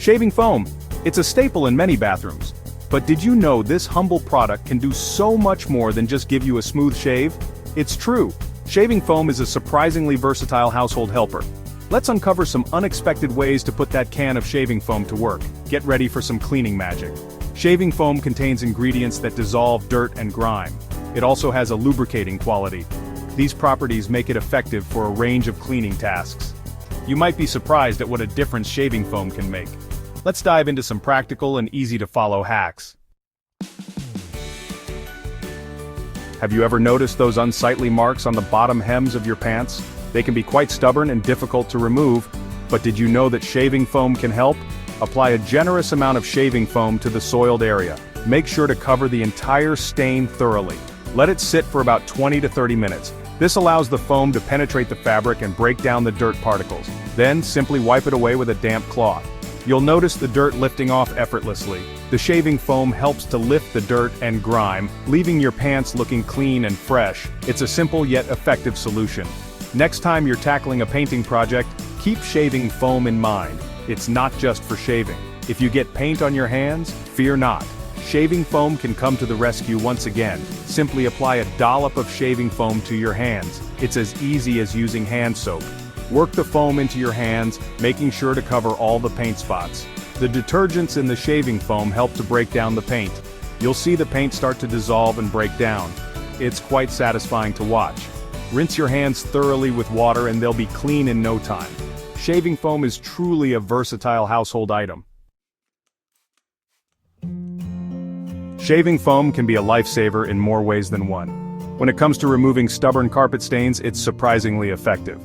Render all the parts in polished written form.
Shaving foam. It's a staple in many bathrooms. But did you know this humble product can do so much more than just give you a smooth shave? It's true. Shaving foam is a surprisingly versatile household helper. Let's uncover some unexpected ways to put that can of shaving foam to work. Get ready for some cleaning magic. Shaving foam contains ingredients that dissolve dirt and grime. It also has a lubricating quality. These properties make it effective for a range of cleaning tasks. You might be surprised at what a difference shaving foam can make. Let's dive into some practical and easy-to-follow hacks. Have you ever noticed those unsightly marks on the bottom hems of your pants? They can be quite stubborn and difficult to remove, but did you know that shaving foam can help? Apply a generous amount of shaving foam to the soiled area. Make sure to cover the entire stain thoroughly. Let it sit for about 20 to 30 minutes. This allows the foam to penetrate the fabric and break down the dirt particles. Then, simply wipe it away with a damp cloth. You'll notice the dirt lifting off effortlessly. The shaving foam helps to lift the dirt and grime, leaving your pants looking clean and fresh. It's a simple yet effective solution. Next time you're tackling a painting project, keep shaving foam in mind. It's not just for shaving. If you get paint on your hands, fear not. Shaving foam can come to the rescue once again. Simply apply a dollop of shaving foam to your hands. It's as easy as using hand soap. Work the foam into your hands, making sure to cover all the paint spots. The detergents in the shaving foam help to break down the paint. You'll see the paint start to dissolve and break down. It's quite satisfying to watch. Rinse your hands thoroughly with water and they'll be clean in no time. Shaving foam is truly a versatile household item. Shaving foam can be a lifesaver in more ways than one. When it comes to removing stubborn carpet stains, it's surprisingly effective.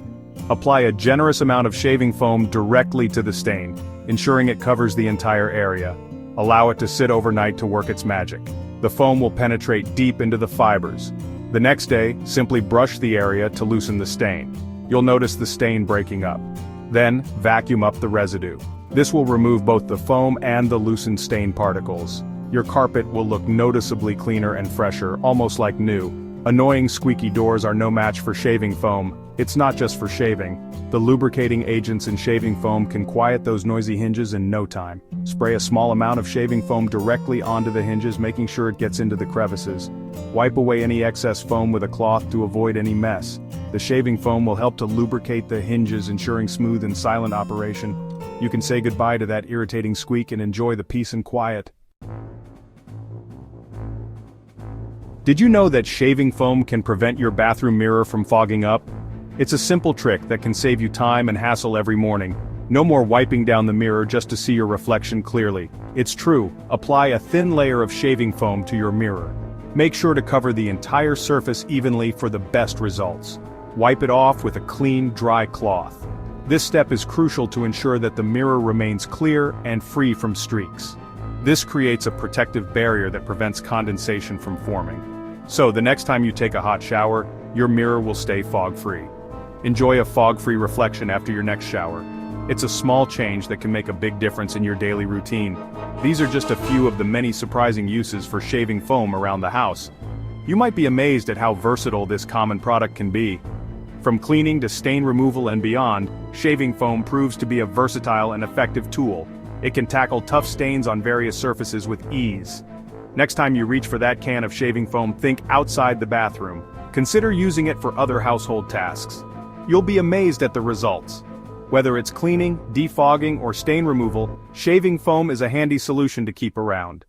Apply a generous amount of shaving foam directly to the stain, ensuring it covers the entire area. Allow it to sit overnight to work its magic. The foam will penetrate deep into the fibers. The next day, simply brush the area to loosen the stain. You'll notice the stain breaking up. Then, vacuum up the residue. This will remove both the foam and the loosened stain particles. Your carpet will look noticeably cleaner and fresher, almost like new. Annoying squeaky doors are no match for shaving foam. It's not just for shaving. The lubricating agents in shaving foam can quiet those noisy hinges in no time. Spray a small amount of shaving foam directly onto the hinges, making sure it gets into the crevices. Wipe away any excess foam with a cloth to avoid any mess. The shaving foam will help to lubricate the hinges, ensuring smooth and silent operation. You can say goodbye to that irritating squeak and enjoy the peace and quiet. Did you know that shaving foam can prevent your bathroom mirror from fogging up? It's a simple trick that can save you time and hassle every morning. No more wiping down the mirror just to see your reflection clearly. It's true, apply a thin layer of shaving foam to your mirror. Make sure to cover the entire surface evenly for the best results. Wipe it off with a clean, dry cloth. This step is crucial to ensure that the mirror remains clear and free from streaks. This creates a protective barrier that prevents condensation from forming. So the next time you take a hot shower, your mirror will stay fog-free. Enjoy a fog-free reflection after your next shower. It's a small change that can make a big difference in your daily routine. These are just a few of the many surprising uses for shaving foam around the house. You might be amazed at how versatile this common product can be. From cleaning to stain removal and beyond, shaving foam proves to be a versatile and effective tool. It can tackle tough stains on various surfaces with ease. Next time you reach for that can of shaving foam, think outside the bathroom. Consider using it for other household tasks. You'll be amazed at the results. Whether it's cleaning, defogging, or stain removal, shaving foam is a handy solution to keep around.